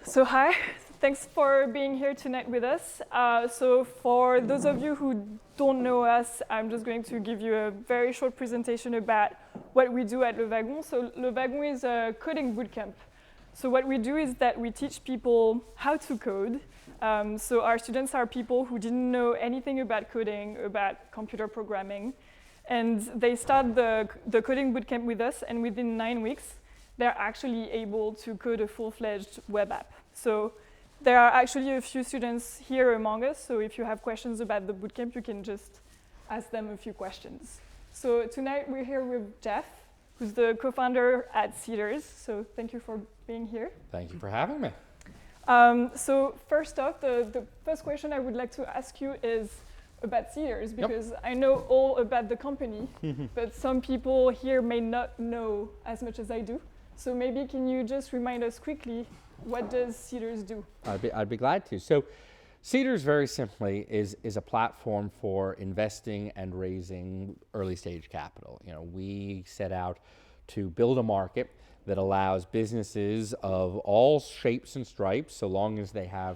So hi, thanks for being here tonight with us. So for those of you who don't know us, I'm just going to give you a very short presentation about what we do at Le Wagon. So Le Wagon is a coding bootcamp. So what we do is that we teach people how to code. So our students are people who didn't know anything about coding, about computer programming. And they start the coding bootcamp with us, and within 9 weeks, they're actually able to code a full-fledged web app. So there are actually a few students here among us, so if you have questions about the bootcamp, you can just ask them a few questions. So tonight we're here with Jeff, who's the co-founder at Seedrs. So thank you for being here. Thank you for having me. So first off, the first question I would like to ask you is about Seedrs, because I know all about the company, but some people here may not know as much as I do. So maybe can you just remind us quickly, what does Seedrs do? I'd be glad to. So Cedars, very simply, is a platform for investing and raising early stage capital. You know, we set out to build a market that allows businesses of all shapes and stripes, so long as they have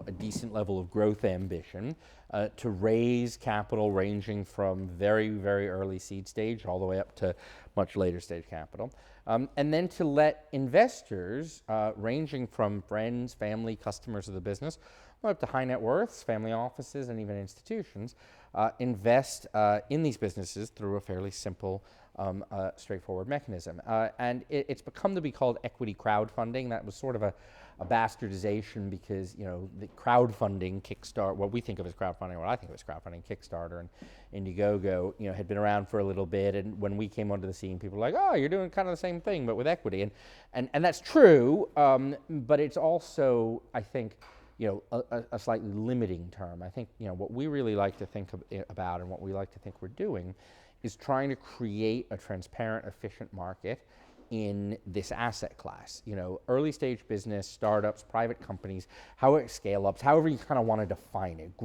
a decent level of growth ambition, to raise capital ranging from very, very early seed stage all the way up to much later stage capital. And then to let investors ranging from friends, family, customers of the business, up to high net worths, family offices, and even institutions, invest in these businesses through a fairly simple, straightforward mechanism. And it's become to be called equity crowdfunding. That was sort of a bastardization because, the crowdfunding Kickstarter, what we think of as crowdfunding, what I think of as crowdfunding, Kickstarter and Indiegogo, had been around for a little bit. And when we came onto the scene, people were like, oh, you're doing kind of the same thing, but with equity. And that's true, but it's also, I think, a slightly limiting term. I think, what we really like to think about and what we like to think we're doing is trying to create a transparent, efficient market in this asset class. Early stage business, startups, private companies, scale-ups, however you kind of want to define it,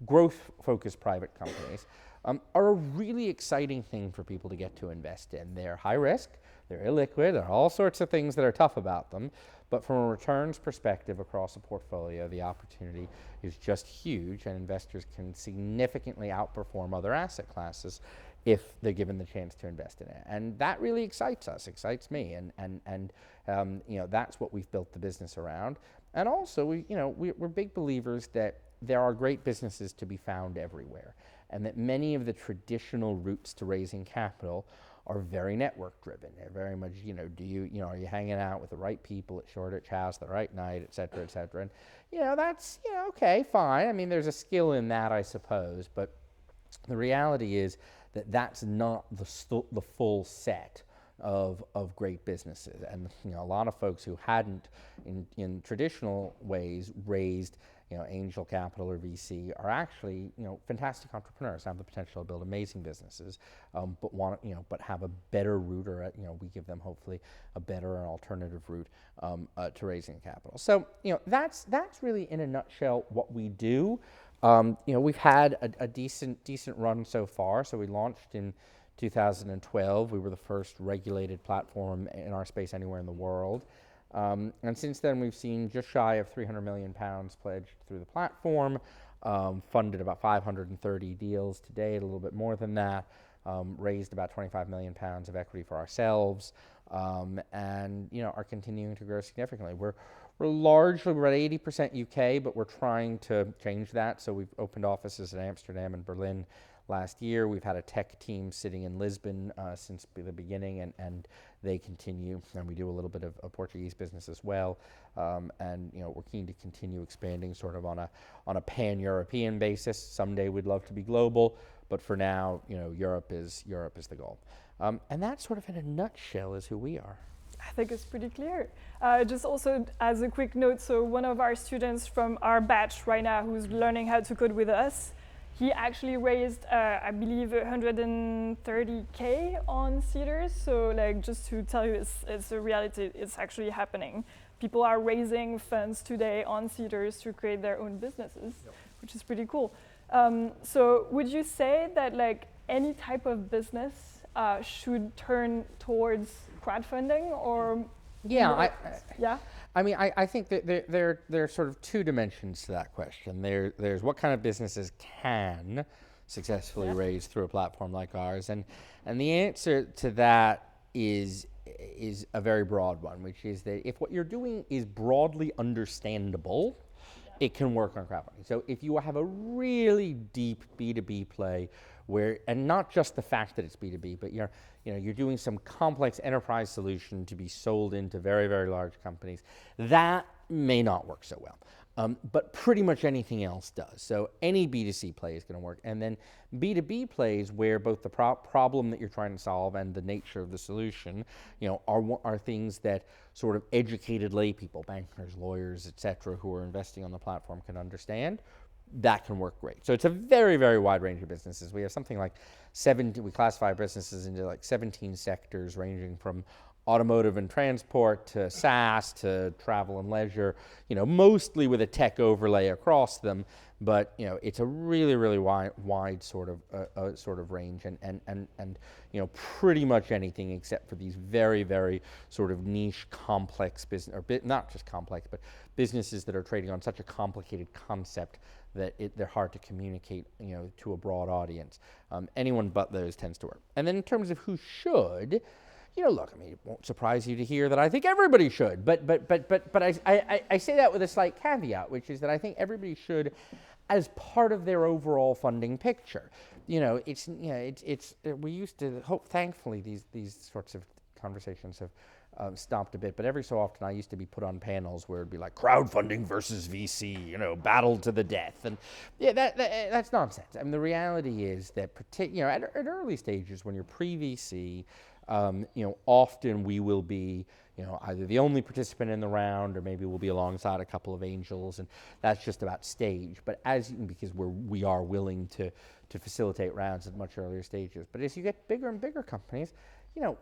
growth-focused private companies are a really exciting thing for people to get to invest in. They're high risk, they're illiquid, there are all sorts of things that are tough about them, but from a returns perspective across a portfolio, the opportunity is just huge, and investors can significantly outperform other asset classes if they're given the chance to invest in it. And that really excites us, excites me, and that's what we've built the business around. And also, we're big believers that there are great businesses to be found everywhere, and that many of the traditional routes to raising capital are very network driven. They're very much, are you hanging out with the right people at Shoreditch House the right night, et cetera, et cetera. And, that's, okay, fine. I mean, there's a skill in that, I suppose, but the reality is that that's not the full set of great businesses. And, a lot of folks who hadn't in traditional ways raised angel capital or VC are actually, fantastic entrepreneurs, have the potential to build amazing businesses, but have a better route, or we give them hopefully a better and alternative route to raising capital. So, that's really in a nutshell what we do. We've had a decent run so far. So we launched in 2012. We were the first regulated platform in our space anywhere in the world. And since then, we've seen just shy of £300 million pledged through the platform, funded about 530 deals to date, a little bit more than that, raised about £25 million of equity for ourselves, and are continuing to grow significantly. We're at 80% UK, but we're trying to change that. So we've opened offices in Amsterdam and Berlin last year. We've had a tech team sitting in Lisbon since the beginning, and they continue. And we do a little bit of Portuguese business as well. And we're keen to continue expanding sort of on a pan-European basis. Someday we'd love to be global, but for now, Europe is the goal. And that sort of in a nutshell is who we are. I think it's pretty clear. Just also as a quick note, so one of our students from our batch right now who's learning how to code with us, he actually raised, I believe, 130K on Cedars. So just to tell you, it's a reality, it's actually happening. People are raising funds today on Cedars to create their own businesses, which is pretty cool. So would you say that any type of business should turn towards crowdfunding, or Yeah, Yeah. I mean, I think that there are sort of two dimensions to that question. There's what kind of businesses can successfully raise through a platform like ours, and the answer to that is a very broad one, which is that if what you're doing is broadly understandable, it can work on crowdfunding. So if you have a really deep B2B play where, and not just the fact that it's B2B, but you're doing some complex enterprise solution to be sold into very, very large companies, that may not work so well. But pretty much anything else does. So any B2C play is going to work. And then B2B plays where both the problem that you're trying to solve and the nature of the solution, are things that sort of educated lay people, bankers, lawyers, et cetera, who are investing on the platform can understand. That can work great. So it's a very, very wide range of businesses. We have something like we classify businesses into like 17 sectors ranging from automotive and transport to SaaS to travel and leisure, mostly with a tech overlay across them. But it's a really, really wide sort of range, and pretty much anything except for these very, very sort of niche, complex business, or not just complex, but businesses that are trading on such a complicated concept that they're hard to communicate, to a broad audience. Anyone but those tends to work. And then in terms of who should, look, I mean, it won't surprise you to hear that I think everybody should, but I say that with a slight caveat, which is that I think everybody should, as part of their overall funding picture. We used to hope, thankfully, these sorts of conversations have stopped a bit, but every so often I used to be put on panels where it'd be like crowdfunding versus VC, battle to the death, and that's nonsense. I mean, the reality is that at early stages, when you're pre-VC, often we will be, either the only participant in the round, or maybe we'll be alongside a couple of angels, and that's just about stage. But because we are willing to facilitate rounds at much earlier stages. But as you get bigger and bigger companies,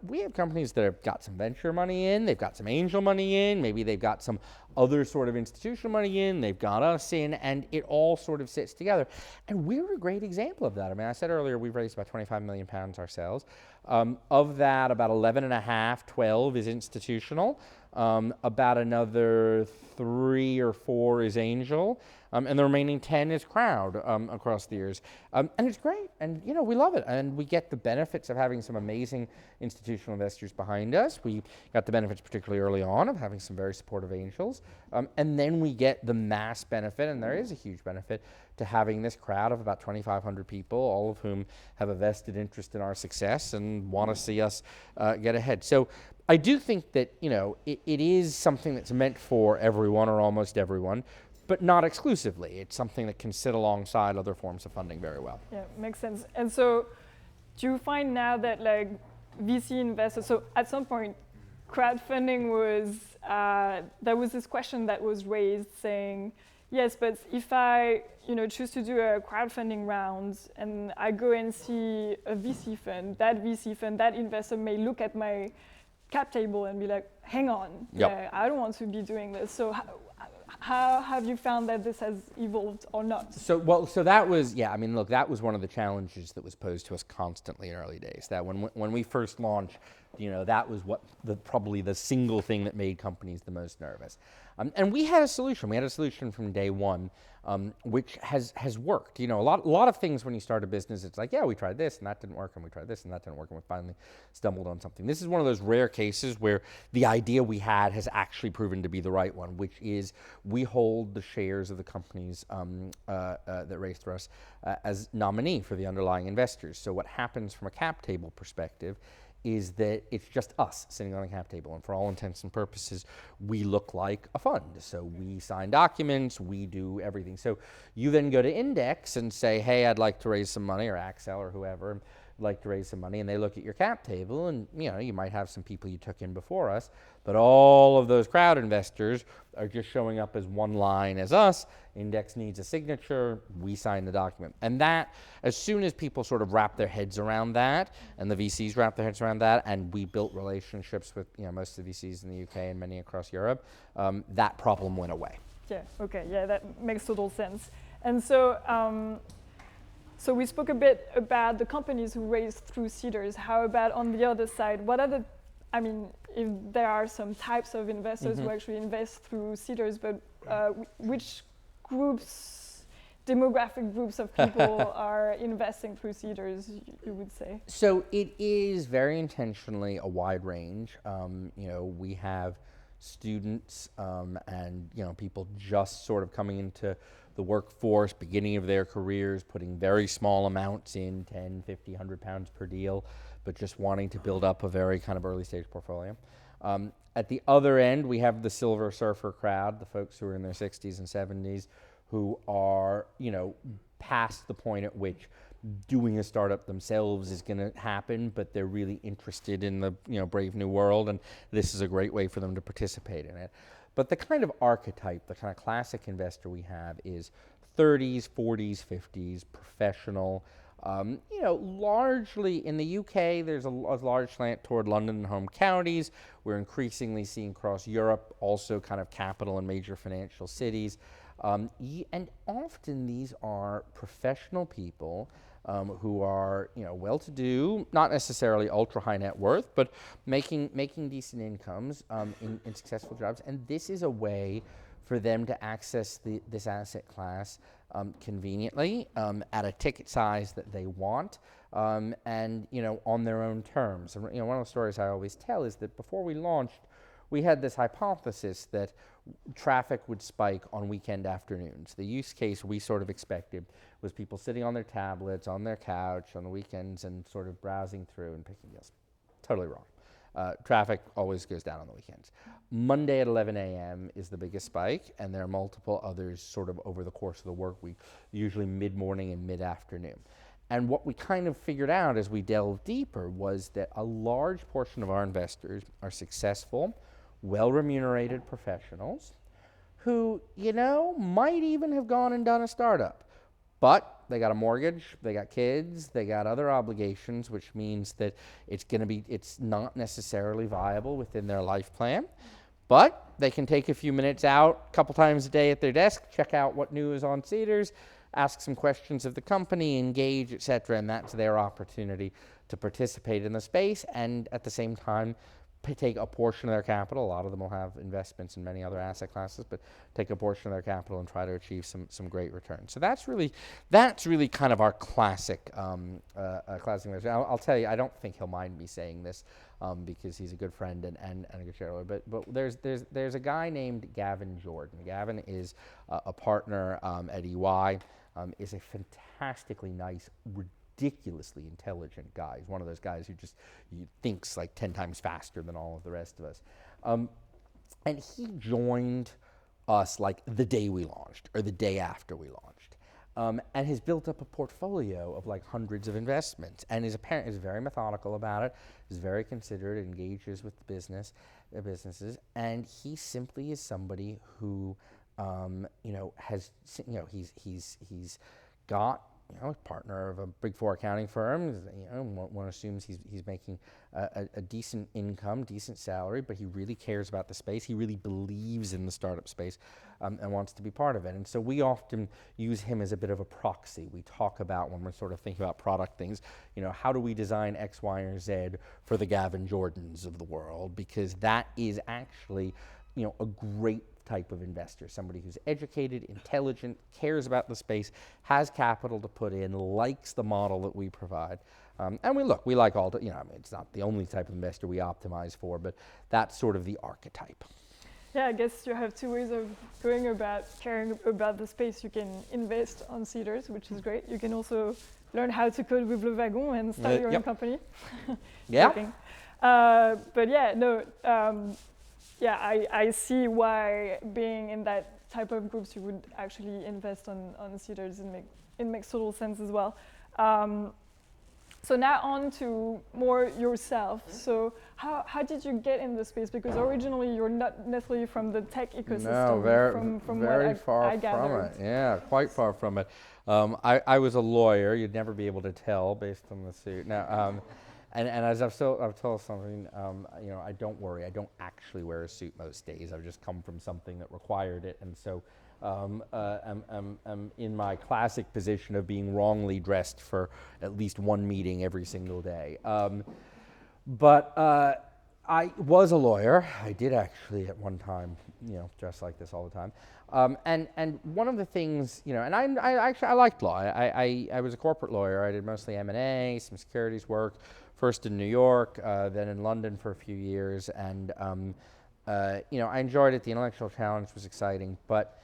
we have companies that have got some venture money in, they've got some angel money in, maybe they've got some other sort of institutional money in, they've got us in, and it all sort of sits together. And we're a great example of that. I mean, I said earlier, we've raised about 25 million pounds ourselves. Of that, about 12 is institutional. About another 3 or 4 is angel. And the remaining 10 is crowd across the years. And it's great, and we love it. And we get the benefits of having some amazing institutional investors behind us. We got the benefits particularly early on of having some very supportive angels. And then we get the mass benefit, and there is a huge benefit to having this crowd of about 2,500 people, all of whom have a vested interest in our success and want to see us get ahead. So I do think that, it is something that's meant for everyone or almost everyone, but not exclusively. It's something that can sit alongside other forms of funding very well. Yeah, makes sense. And so do you find now that VC investors, so at some point crowdfunding was, there was this question that was raised saying, yes, but if I choose to do a crowdfunding round and I go and see a VC fund, that investor may look at my cap table and be like, hang on, I don't want to be doing this. So how have you found that this has evolved or not? So that was, look, that was one of the challenges that was posed to us constantly in early days. That when we first launched, that was probably the single thing that made companies the most nervous. And we had a solution. We had a solution from day one, which has worked. A lot of things when you start a business, it's like, we tried this and that didn't work, and we tried this and that didn't work, and we finally stumbled on something. This is one of those rare cases where the idea we had has actually proven to be the right one, which is we hold the shares of the companies that raised through us as nominee for the underlying investors. So what happens from a cap table perspective is that it's just us sitting on a cap table, and for all intents and purposes, we look like a fund. So we sign documents, we do everything. So you then go to Index and say, hey, I'd like to raise some money, or Accel or whoever, like to raise some money, and they look at your cap table, and you might have some people you took in before us, but all of those crowd investors are just showing up as one line as us. Index needs a signature, we sign the document. And that, as soon as people sort of wrap their heads around that, and the VCs wrap their heads around that, and we built relationships with most of the VCs in the UK and many across Europe, that problem went away. Yeah, okay, that makes total sense. And so, so we spoke a bit about the companies who raised through Seedrs. How about on the other side? What are if there are some types of investors who actually invest through Seedrs, but which demographic groups of people are investing through Seedrs, you would say? So it is very intentionally a wide range. We have students and people just sort of coming into the workforce, beginning of their careers, putting very small amounts in, 10, 50, 100 pounds per deal, but just wanting to build up a very kind of early stage portfolio. At the other end, we have the silver surfer crowd, the folks who are in their 60s and 70s, who are, past the point at which doing a startup themselves is going to happen, but they're really interested in the, brave new world, and this is a great way for them to participate in it. But the kind of archetype, the kind of classic investor we have is 30s, 40s, 50s, professional. Largely in the UK, there's a large slant toward London and home counties. We're increasingly seeing across Europe also kind of capital and major financial cities. And often these are professional people who are, well-to-do, not necessarily ultra-high net worth, but making decent incomes in successful jobs. And this is a way for them to access this asset class conveniently at a ticket size that they want, and on their own terms. And one of the stories I always tell is that before we launched, we had this hypothesis that traffic would spike on weekend afternoons. The use case we sort of expected was people sitting on their tablets, on their couch on the weekends and sort of browsing through and picking deals. Totally wrong. Traffic always goes down on the weekends. Monday at 11 a.m. is the biggest spike, and there are multiple others sort of over the course of the work week, usually mid-morning and mid-afternoon. And what we kind of figured out as we delved deeper was that a large portion of our investors are successful, well-remunerated professionals who, might even have gone and done a startup. But they got a mortgage, they got kids, they got other obligations, which means that it's not necessarily viable within their life plan. But they can take a few minutes out a couple times a day at their desk, check out what new is on Cedars, ask some questions of the company, engage, et cetera, and that's their opportunity to participate in the space and at the same time take a portion of their capital. A lot of them will have investments in many other asset classes, but take a portion of their capital and try to achieve some great returns. So that's really kind of our classic investor. I'll tell you, I don't think he'll mind me saying this because he's a good friend and a good shareholder. But there's a guy named Gavin Jordan. Gavin is a partner at EY. Is a fantastically nice, ridiculously intelligent guy. He's one of those guys who just thinks like 10 times faster than all of the rest of us. And he joined us like the day we launched or the day after we launched, and has built up a portfolio of like hundreds of investments and is very methodical about it, is very considerate, engages with the businesses, and he simply is somebody who he's got a partner of a Big Four accounting firm. One assumes he's making a decent income, decent salary, but he really cares about the space. He really believes in the startup space and wants to be part of it. And so we often use him as a bit of a proxy. We talk about, when we're sort of thinking about product things, how do we design X, Y, or Z for the Gavin Jordans of the world? Because that is actually, a great type of investor, somebody who's educated, intelligent, cares about the space, has capital to put in, likes the model that we provide. And we like all, it's not the only type of investor we optimize for, but that's sort of the archetype. Yeah, I guess you have two ways of going about caring about the space. You can invest on Cedars, which is great. You can also learn how to code with Le Wagon and start your own company. Yeah. But yeah, no, I see why being in that type of groups you would actually invest on Cedars. It makes total sense as well. So now on to more yourself. So how did you get in the space? Because originally you're not necessarily from the tech ecosystem. No, from very what far I gathered. from it. Yeah, quite far from it. I was a lawyer. You'd never be able to tell based on the suit. Now, and as I've told something, I don't worry. I don't actually wear a suit most days. I've just come from something that required it, and so I'm in my classic position of being wrongly dressed for at least one meeting every single day. But I was a lawyer. I did actually at one time, dress like this all the time. And one of the things, and I liked law. I was a corporate lawyer. I did mostly M&A, some securities work, first in New York, then in London for a few years. And, I enjoyed it. The intellectual challenge was exciting. But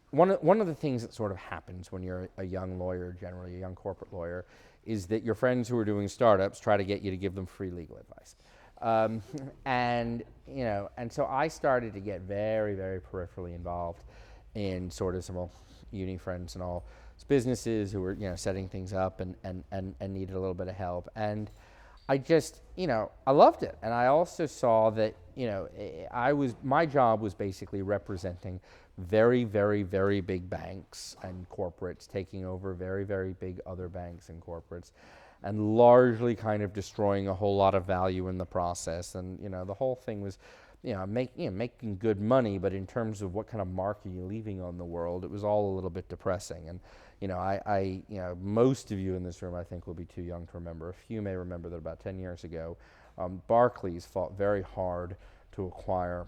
one of the things that sort of happens when you're a young lawyer, generally a young corporate lawyer, is that your friends who are doing startups try to get you to give them free legal advice. And so I started to get very, very peripherally involved in sort of some uni friends and all businesses who were, setting things up and needed a little bit of help. And I just, I loved it. And I also saw that, my job was basically representing very, very, very big banks and corporates taking over very, very big other banks and corporates, and largely kind of destroying a whole lot of value in the process. And the whole thing was, making good money, but in terms of what kind of mark are you leaving on the world, it was all a little bit depressing. And most of you in this room, I think, will be too young to remember. A few may remember that about 10 years ago, Barclays fought very hard to acquire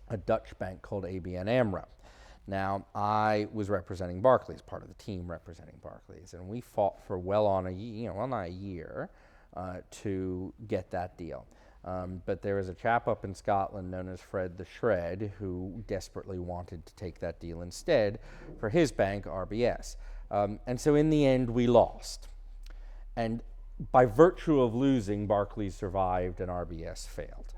a Dutch bank called ABN AMRO. Now, I was representing Barclays, part of the team representing Barclays, and we fought for well on a year, not a year, to get that deal. But there was a chap up in Scotland known as Fred the Shred who desperately wanted to take that deal instead for his bank, RBS. And so in the end, we lost. And by virtue of losing, Barclays survived and RBS failed.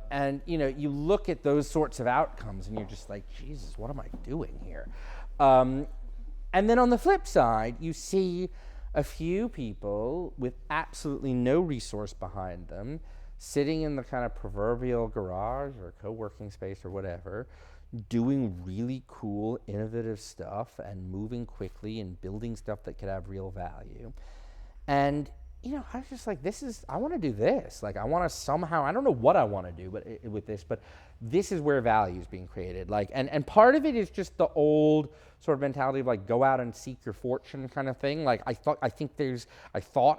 And you look at those sorts of outcomes and you're just like, Jesus, what am I doing here? And then on the flip side, you see a few people with absolutely no resource behind them sitting in the kind of proverbial garage or co-working space or whatever, doing really cool, innovative stuff and moving quickly and building stuff that could have real value. And I was just like, I want to do this. Like, I want to somehow, I don't know what I want to do with this, but this is where value is being created. Like, and part of it is just the old sort of mentality of like, go out and seek your fortune kind of thing. Like, I thought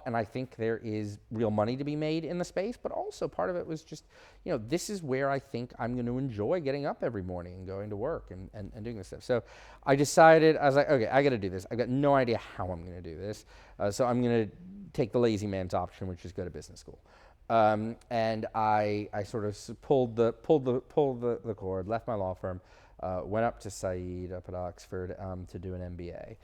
and I think there is real money to be made in the space, but also part of it was just, this is where I think I'm going to enjoy getting up every morning and going to work and doing this stuff. So I decided, I was like, okay, I got to do this. I've got no idea how I'm going to do this. So I'm going to take the lazy man's option, which is go to business school. And I sort of pulled the cord, left my law firm, went up to Said up at Oxford to do an MBA.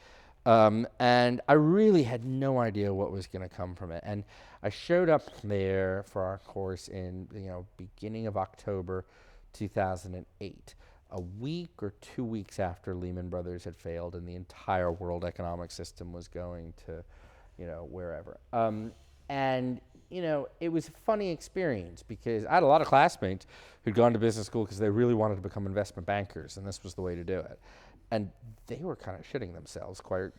And I really had no idea what was going to come from it. And I showed up there for our course in beginning of October 2008, a week or 2 weeks after Lehman Brothers had failed and the entire world economic system was going to wherever. And it was a funny experience because I had a lot of classmates who'd gone to business school because they really wanted to become investment bankers, and this was the way to do it. And they were kind of shitting themselves quite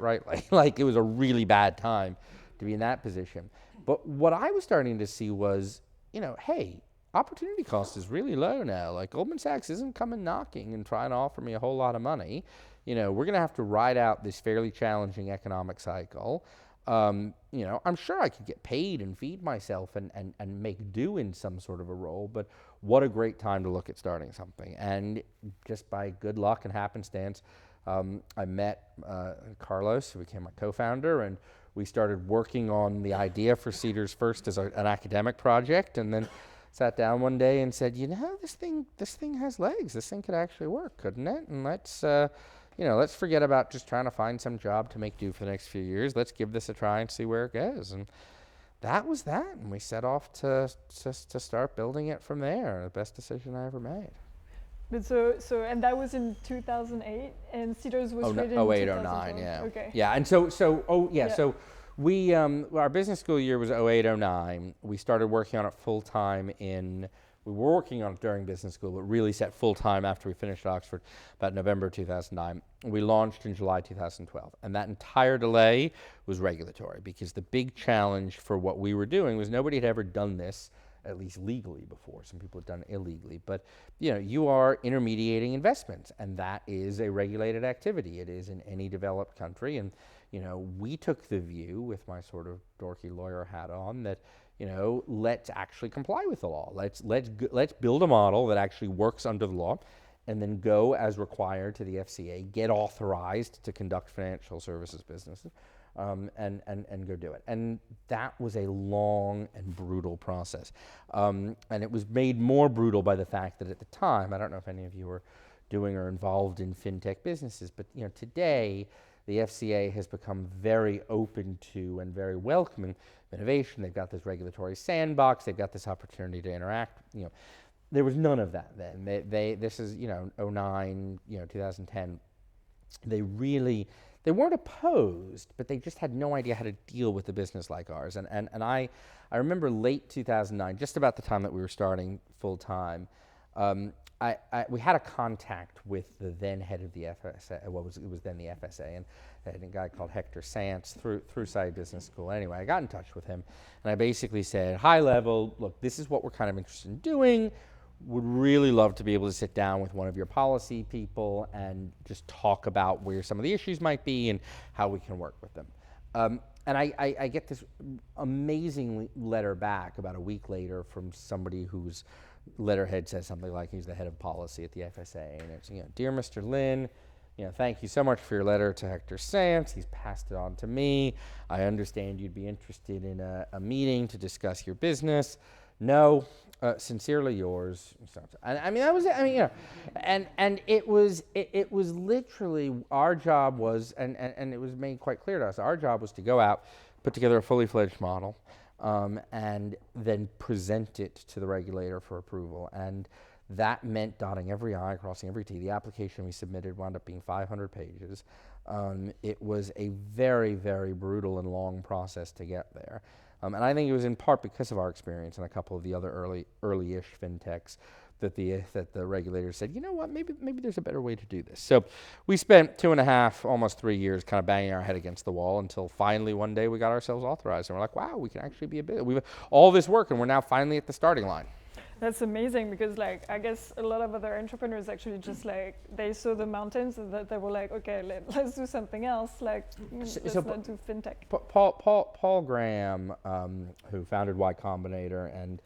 rightly. Like, it was a really bad time to be in that position. But what I was starting to see was, hey, opportunity cost is really low now. Like, Goldman Sachs isn't coming knocking and trying to offer me a whole lot of money. We're going to have to ride out this fairly challenging economic cycle. I'm sure I could get paid and feed myself and make do in some sort of a role, but what a great time to look at starting something. And just by good luck and happenstance, I met Carlos, who became my co-founder, and we started working on the idea for Cedars first as an academic project, and then sat down one day and said, this thing has legs. This thing could actually work, couldn't it? And let's forget about just trying to find some job to make do for the next few years. Let's give this a try and see where it goes. And that was that. And we set off to start building it from there. The best decision I ever made. But and that was in 2008, and Cedars was created in 08, 2009, 09, yeah. Okay. Yeah, and so we, our business school year was 08, 09. We started working on it full time we were working on it during business school, but really set full time after we finished Oxford about November 2009. We launched in July 2012. And that entire delay was regulatory, because the big challenge for what we were doing was nobody had ever done this, at least legally, before. Some people had done it illegally. But you are intermediating investments, and that is a regulated activity. It is in any developed country. And we took the view with my sort of dorky lawyer hat on that, let's actually comply with the law. Let's build a model that actually works under the law, and then go as required to the FCA, get authorized to conduct financial services businesses, and go do it. And that was a long and brutal process. And it was made more brutal by the fact that at the time, I don't know if any of you were doing or involved in fintech businesses, but today the FCA has become very open to and very welcoming of innovation. They've got this regulatory sandbox. They've got this opportunity to interact. There was none of that then. This is 09, 2010. They weren't opposed, but they just had no idea how to deal with a business like ours. And I remember late 2009, just about the time that we were starting full time, we had a contact with the then head of the FSA, it was then the FSA, and I had a guy called Hector Sants through Side Business School. Anyway, I got in touch with him, and I basically said, high level, look, this is what we're kind of interested in doing. Would really love to be able to sit down with one of your policy people and just talk about where some of the issues might be and how we can work with them. And I get this amazing letter back about a week later from somebody whose letterhead says something like he's the head of policy at the FSA, and it's, Dear Mr. Lynn, thank you so much for your letter to Hector Sants. He's passed it on to me. I understand you'd be interested in a meeting to discuss your business. No, sincerely yours. And it was literally, our job was, and it was made quite clear to us, our job was to go out, put together a fully fledged model, and then present it to the regulator for approval. And that meant dotting every I, crossing every T. The application we submitted wound up being 500 pages. It was a very, very brutal and long process to get there. And I think it was in part because of our experience and a couple of the other early-ish fintechs that the regulators said, maybe there's a better way to do this. So we spent 2.5, almost 3 years kind of banging our head against the wall until finally one day we got ourselves authorized. And we're like, wow, we can actually be a bit, we've all this work and we're now finally at the starting line. That's amazing, because I guess a lot of other entrepreneurs actually just they saw the mountains and that they were like, okay, let's do something else, let's not do fintech. Paul Graham, who founded Y Combinator and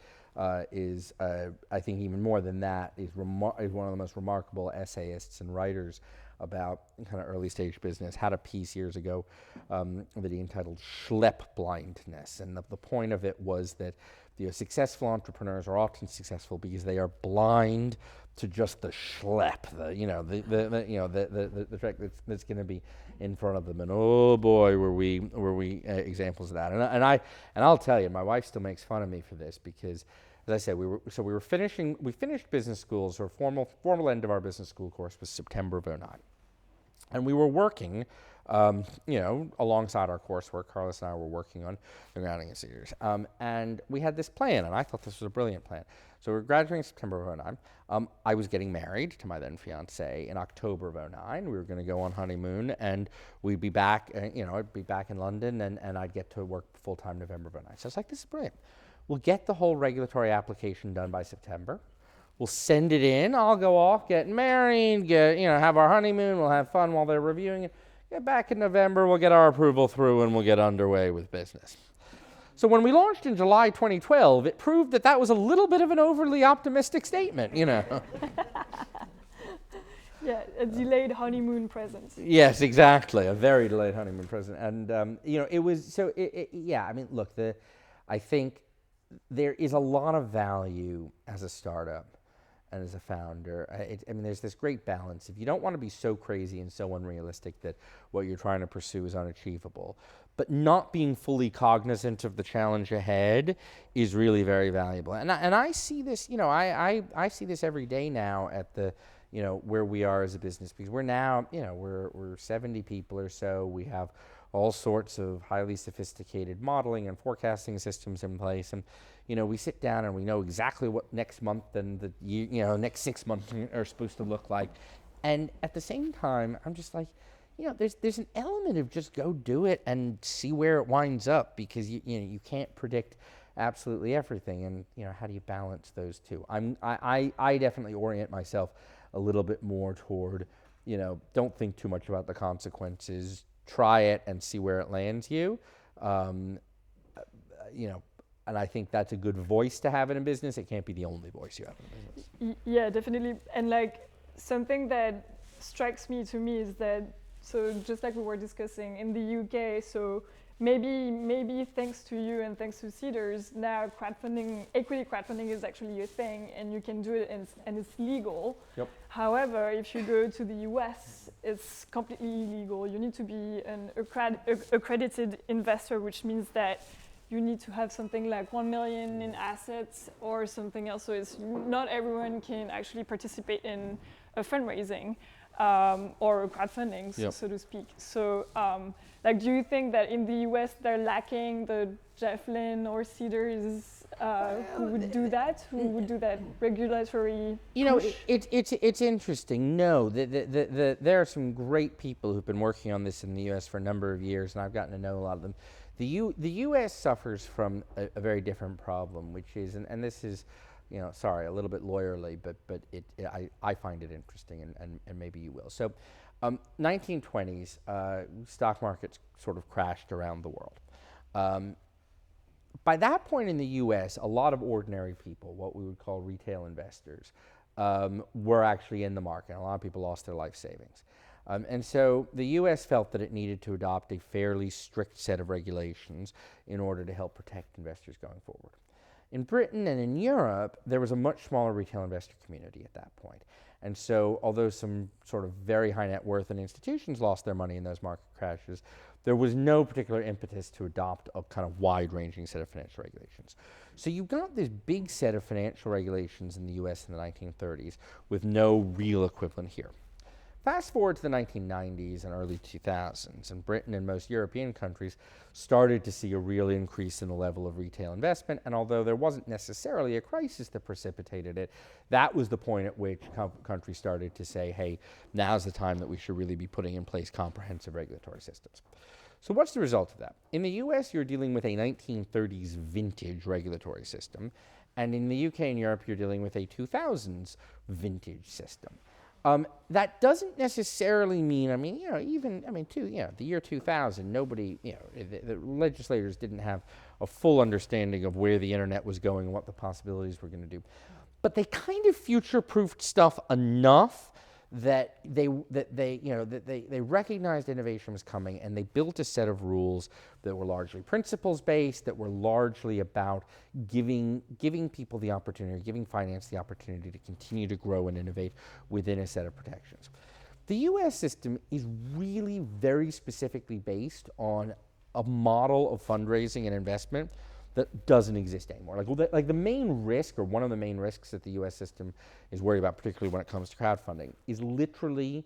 is, I think even more than that, is one of the most remarkable essayists and writers about kind of early stage business, had a piece years ago that he entitled Schlep Blindness. And the point of it was that successful entrepreneurs are often successful because they are blind to just the schlep, the track that's going to be in front of them. And oh boy, were we examples of that. And I'll tell you, my wife still makes fun of me for this because, as I said, we finished business school. So our formal end of our business school course was September of 2009, and we were working. Alongside our coursework, Carlos and I were working on the grounding of Cedars. And we had this plan, and I thought this was a brilliant plan. So we were graduating in September of 2009. I was getting married to my then fiance in October of 2009. We were going to go on honeymoon, and we'd be back, I'd be back in London, and I'd get to work full-time November of 2009. So I was like, this is brilliant. We'll get the whole regulatory application done by September. We'll send it in. I'll go off, get married, have our honeymoon. We'll have fun while they're reviewing it. Get back in November, we'll get our approval through, and we'll get underway with business. So when we launched in July 2012, it proved that was a little bit of an overly optimistic statement, Yeah, a delayed honeymoon present. Yes, exactly, a very delayed honeymoon present. And, it was, so, look, I think there is a lot of value as a startup and as a founder. There's this great balance. If you don't want to be so crazy and so unrealistic that what you're trying to pursue is unachievable, but not being fully cognizant of the challenge ahead is really very valuable. And I see this, I see this every day now at the, where we are as a business, because we're now, we're 70 people or so. We have all sorts of highly sophisticated modeling and forecasting systems in place. And, we sit down and we know exactly what next month and the year, next 6 months are supposed to look like. And at the same time, I'm just like, there's an element of just go do it and see where it winds up, because you can't predict absolutely everything. And, how do you balance those two? I definitely orient myself a little bit more toward, don't think too much about the consequences. try it and see where it lands you. And I think that's a good voice to have in a business. It can't be the only voice you have in a business. Yeah, definitely. And like something that strikes me to me is that, so just like we were discussing in the UK, so maybe thanks to you and thanks to Cedars, now equity crowdfunding is actually a thing, and you can do it and it's legal. Yep. However, if you go to the US, it's completely illegal. You need to be an accredited investor, which means that you need to have something like 1 million in assets or something else. So it's not everyone can actually participate in a fundraising or a crowdfunding, so to speak. So like, do you think that in the US they're lacking the Jeff Lynn or Seedrs who would do that? Who would do that regulatory push? It's interesting. No, there are some great people who've been working on this in the US for a number of years, and I've gotten to know a lot of them. The U.S. suffers from a very different problem, which is, and this is, sorry, a little bit lawyerly, but I find it interesting, and maybe you will. So, 1920s, stock markets sort of crashed around the world. By that point in the U.S., a lot of ordinary people, what we would call retail investors, were actually in the market. A lot of people lost their life savings. And so the U.S. felt that it needed to adopt a fairly strict set of regulations in order to help protect investors going forward. In Britain and in Europe, there was a much smaller retail investor community at that point. And so although some sort of very high net worth and institutions lost their money in those market crashes, there was no particular impetus to adopt a kind of wide-ranging set of financial regulations. So you got this big set of financial regulations in the U.S. in the 1930s with no real equivalent here. Fast forward to the 1990s and early 2000s, and Britain and most European countries started to see a real increase in the level of retail investment, and although there wasn't necessarily a crisis that precipitated it, that was the point at which countries started to say, hey, now's the time that we should really be putting in place comprehensive regulatory systems. So what's the result of that? In the US, you're dealing with a 1930s vintage regulatory system, and in the UK and Europe, you're dealing with a 2000s vintage system. That doesn't necessarily mean, the year 2000, nobody, the legislators didn't have a full understanding of where the internet was going and what the possibilities were going to do. But they kind of future-proofed stuff enough that they recognized innovation was coming, and they built a set of rules that were largely principles-based, that were largely about giving people the opportunity, giving finance the opportunity to continue to grow and innovate within a set of protections. The U.S. system is really very specifically based on a model of fundraising and investment that doesn't exist anymore. Like the main risk, or one of the main risks that the U.S. system is worried about, particularly when it comes to crowdfunding, is literally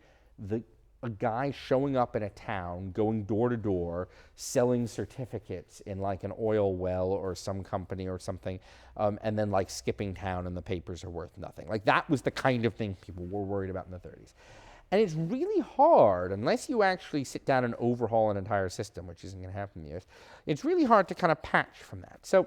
a guy showing up in a town, going door to door, selling certificates in like an oil well or some company or something, and then like skipping town and the papers are worth nothing. Like that was the kind of thing people were worried about in the 30s. And it's really hard, unless you actually sit down and overhaul an entire system, which isn't going to happen in the US, it's really hard to kind of patch from that. So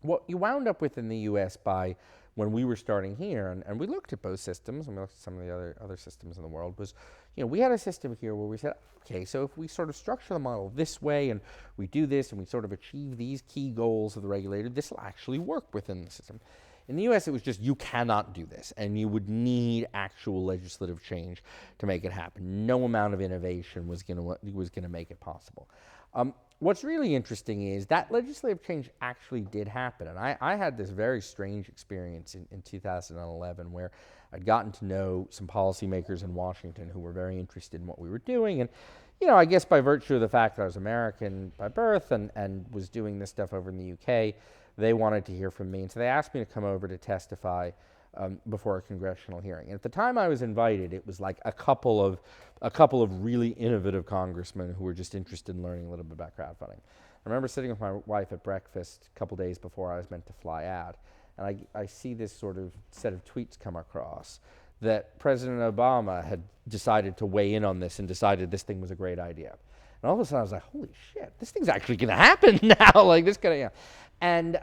what you wound up with in the US by when we were starting here, and we looked at both systems, and we looked at some of the other systems in the world, was, we had a system here where we said, okay, so if we sort of structure the model this way, and we do this, and we sort of achieve these key goals of the regulator, this will actually work within the system. In the US, it was just, you cannot do this, and you would need actual legislative change to make it happen. No amount of innovation was going to make it possible. What's really interesting is that legislative change actually did happen, and I had this very strange experience in 2011 where I'd gotten to know some policymakers in Washington who were very interested in what we were doing, and I guess by virtue of the fact that I was American by birth and was doing this stuff over in the UK, they wanted to hear from me, and so they asked me to come over to testify before a congressional hearing. And at the time I was invited, it was like a couple of really innovative congressmen who were just interested in learning a little bit about crowdfunding. I remember sitting with my wife at breakfast a couple days before I was meant to fly out, and I see this sort of set of tweets come across that President Obama had decided to weigh in on this and decided this thing was a great idea. And all of a sudden I was like, holy shit, this thing's actually going to happen now. Like this kind of, And,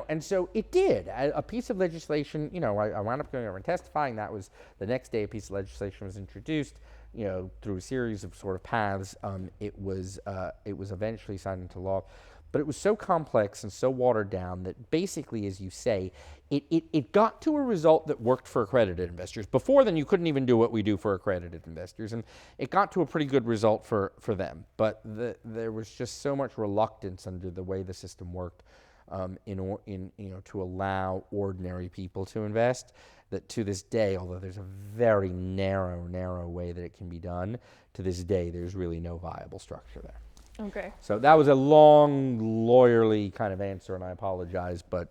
and so it did. A piece of legislation, I wound up going over and testifying. That was the next day a piece of legislation was introduced through a series of sort of paths, it was eventually signed into law. But it was so complex and so watered down that basically, as you say, it got to a result that worked for accredited investors. Before then, you couldn't even do what we do for accredited investors, and it got to a pretty good result for them. But there was just so much reluctance under the way the system worked to allow ordinary people to invest, that to this day, although there's a very narrow way that it can be done, to this day there's really no viable structure there. Okay. So that was a long, lawyerly kind of answer, and I apologize, but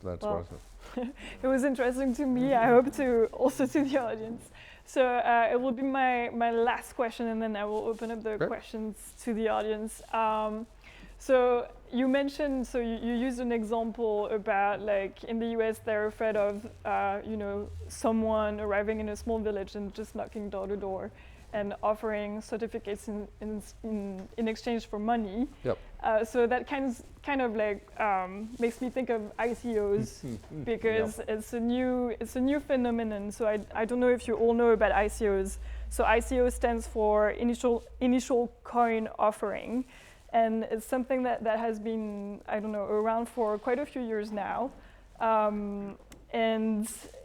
that's what it was. It was interesting to me. I hope also to the audience. So it will be my last question, and then I will open up the questions to the audience. So you mentioned, you used an example about, like, in the US they're afraid of someone arriving in a small village and just knocking door to door and offering certificates in exchange for money. Yep. So that kind of like makes me think of ICOs because it's a new phenomenon. So I don't know if you all know about ICOs. So ICO stands for initial coin offering, and it's something that has been, I don't know, around for quite a few years now, and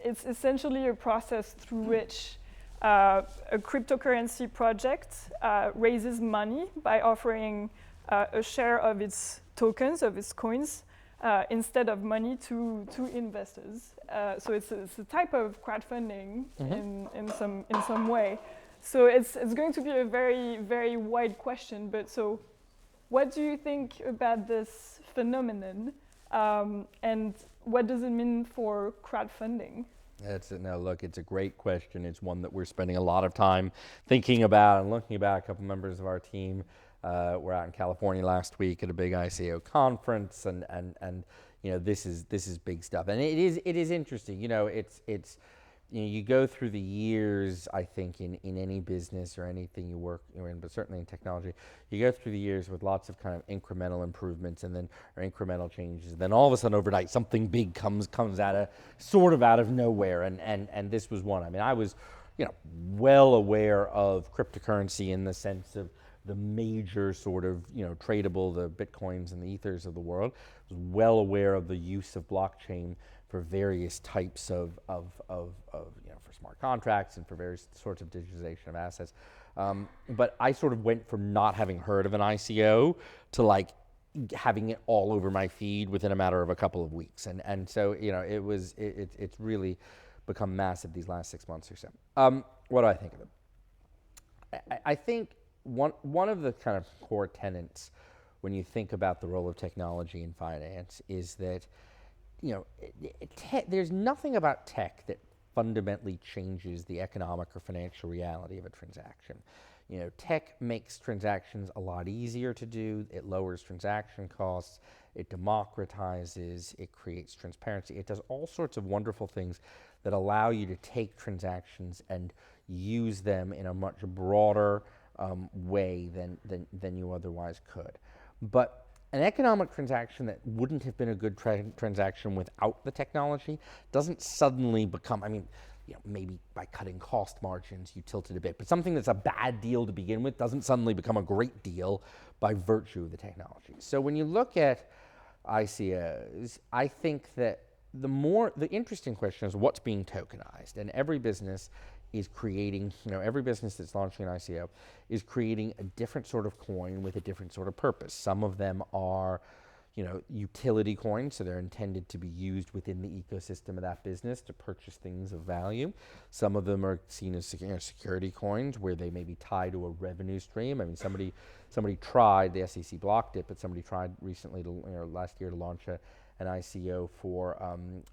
it's essentially a process through which a cryptocurrency project raises money by offering a share of its tokens, of its coins, instead of money to investors. So it's a type of crowdfunding in some way. So it's going to be a very, very wide question. But so, what do you think about this phenomenon, and what does it mean for crowdfunding? It's a great question. It's one that we're spending a lot of time thinking about and looking about. A couple members of our team were out in California last week at a big ICO conference, and this is big stuff. And it is interesting. You go through the years, I think, in any business or anything you work in, but certainly in technology, you go through the years with lots of kind of incremental improvements or incremental changes. And then all of a sudden overnight, something big comes out of nowhere. And this was one. I mean, I was, well aware of cryptocurrency in the sense of the major sort of, tradable, the Bitcoins and the Ethers of the world. I was well aware of the use of blockchain for various types of for smart contracts and for various sorts of digitization of assets. But I sort of went from not having heard of an ICO to like having it all over my feed within a matter of a couple of weeks. And so, it's really become massive these last 6 months or so. What do I think of it? I think one of the kind of core tenets when you think about the role of technology in finance is that there's nothing about tech that fundamentally changes the economic or financial reality of a transaction. Tech makes transactions a lot easier to do. It lowers transaction costs. It democratizes. It creates transparency. It does all sorts of wonderful things that allow you to take transactions and use them in a much broader way than you otherwise could. But an economic transaction that wouldn't have been a good transaction without the technology doesn't suddenly become, maybe by cutting cost margins you tilt it a bit, but something that's a bad deal to begin with doesn't suddenly become a great deal by virtue of the technology. So when you look at ICOs, I think that the interesting question is what's being tokenized, and every business is creating, every business that's launching an ICO is creating a different sort of coin with a different sort of purpose. Some of them are, utility coins, so they're intended to be used within the ecosystem of that business to purchase things of value. Some of them are seen as security coins, where they may be tied to a revenue stream. I mean, somebody tried, the SEC blocked it, but somebody tried recently last year to launch an ICO for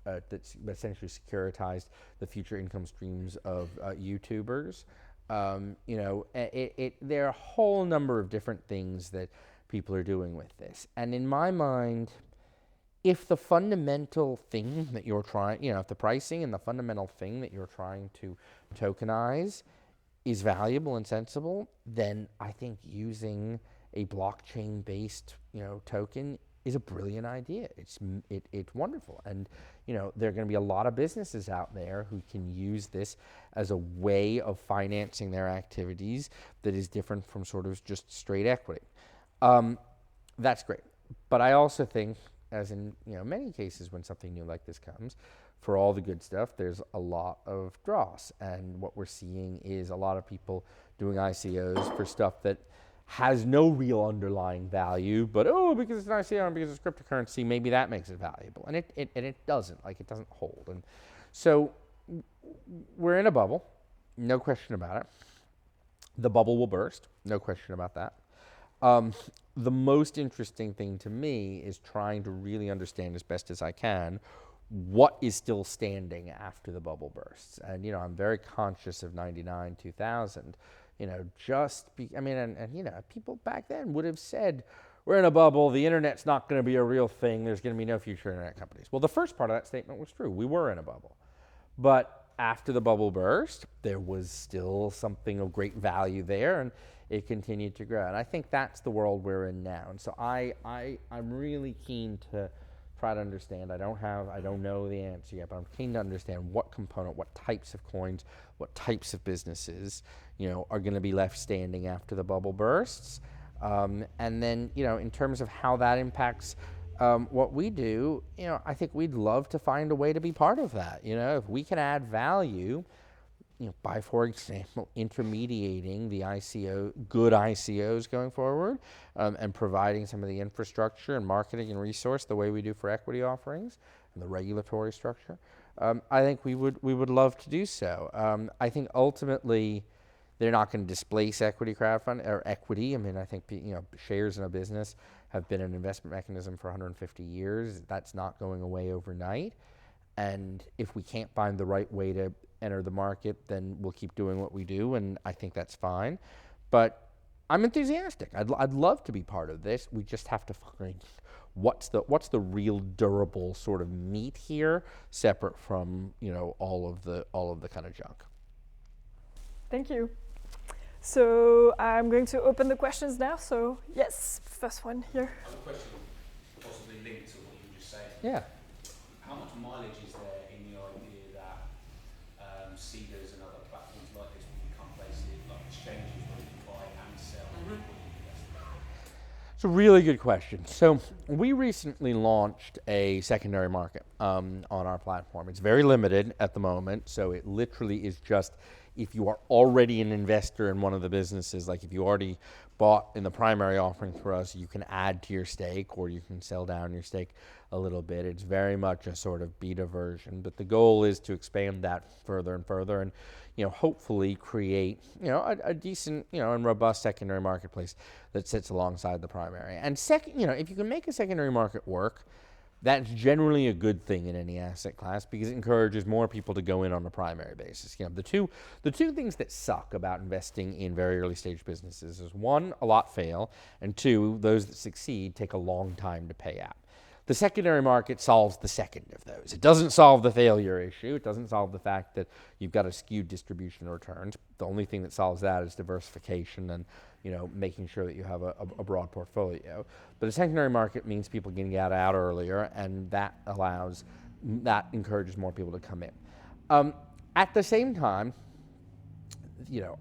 that's essentially securitized the future income streams of YouTubers. There are a whole number of different things that people are doing with this. And in my mind, if the fundamental thing that you're trying, if the pricing and the fundamental thing that you're trying to tokenize is valuable and sensible, then I think using a blockchain-based, token is a brilliant idea. It's wonderful. And, there are going to be a lot of businesses out there who can use this as a way of financing their activities that is different from sort of just straight equity. That's great. But I also think, as in many cases when something new like this comes, for all the good stuff, there's a lot of dross. And what we're seeing is a lot of people doing ICOs for stuff that has no real underlying value, but because it's an ICO and because it's cryptocurrency, maybe that makes it valuable. And it doesn't, it doesn't hold. And so we're in a bubble, no question about it. The bubble will burst, no question about that. The most interesting thing to me is trying to really understand as best as I can what is still standing after the bubble bursts. And, I'm very conscious of 99, 2000, people back then would have said, we're in a bubble, the internet's not going to be a real thing, there's going to be no future internet companies. Well, the first part of that statement was true. We were in a bubble. But after the bubble burst, there was still something of great value there, and it continued to grow. And I think that's the world we're in now. And so I'm really keen to try to understand. I don't know the answer yet, but I'm keen to understand what component, what types of coins, what types of businesses, are going to be left standing after the bubble bursts. And then, in terms of how that impacts what we do, I think we'd love to find a way to be part of that. If we can add value, by, for example, intermediating the good ICOs going forward, and providing some of the infrastructure and marketing and resource the way we do for equity offerings and the regulatory structure, I think we would love to do so. I think ultimately they're not going to displace equity crowdfunding or equity. I think shares in a business have been an investment mechanism for 150 years. That's not going away overnight. And if we can't find the right way to enter the market, then we'll keep doing what we do, and I think that's fine. But I'm enthusiastic. I'd love to be part of this. We just have to find what's the real durable sort of meat here, separate from all of the kind of junk. Thank you. So I'm going to open the questions now. So yes, first one here. I have a question possibly linked to what you were just saying. Yeah. How much mileage is there in the idea that Seedrs and other platforms like this will become places like exchanges where you can buy and sell? It's a really good question. So we recently launched a secondary market on our platform. It's very limited at the moment, so it literally is just if you are already an investor in one of the businesses, like if you already bought in the primary offering for us, you can add to your stake or you can sell down your stake a little bit. It's very much a sort of beta version, but the goal is to expand that further and further and hopefully create a decent and robust secondary marketplace that sits alongside the primary. And second, if you can make a secondary market work, that's generally a good thing in any asset class because it encourages more people to go in on a primary basis. The two things that suck about investing in very early stage businesses is one, a lot fail, and two, those that succeed take a long time to pay out. The secondary market solves the second of those. It doesn't solve the failure issue. It doesn't solve the fact that you've got a skewed distribution of returns. The only thing that solves that is diversification and making sure that you have a broad portfolio. But a secondary market means people can get out earlier, and that encourages more people to come in. At the same time,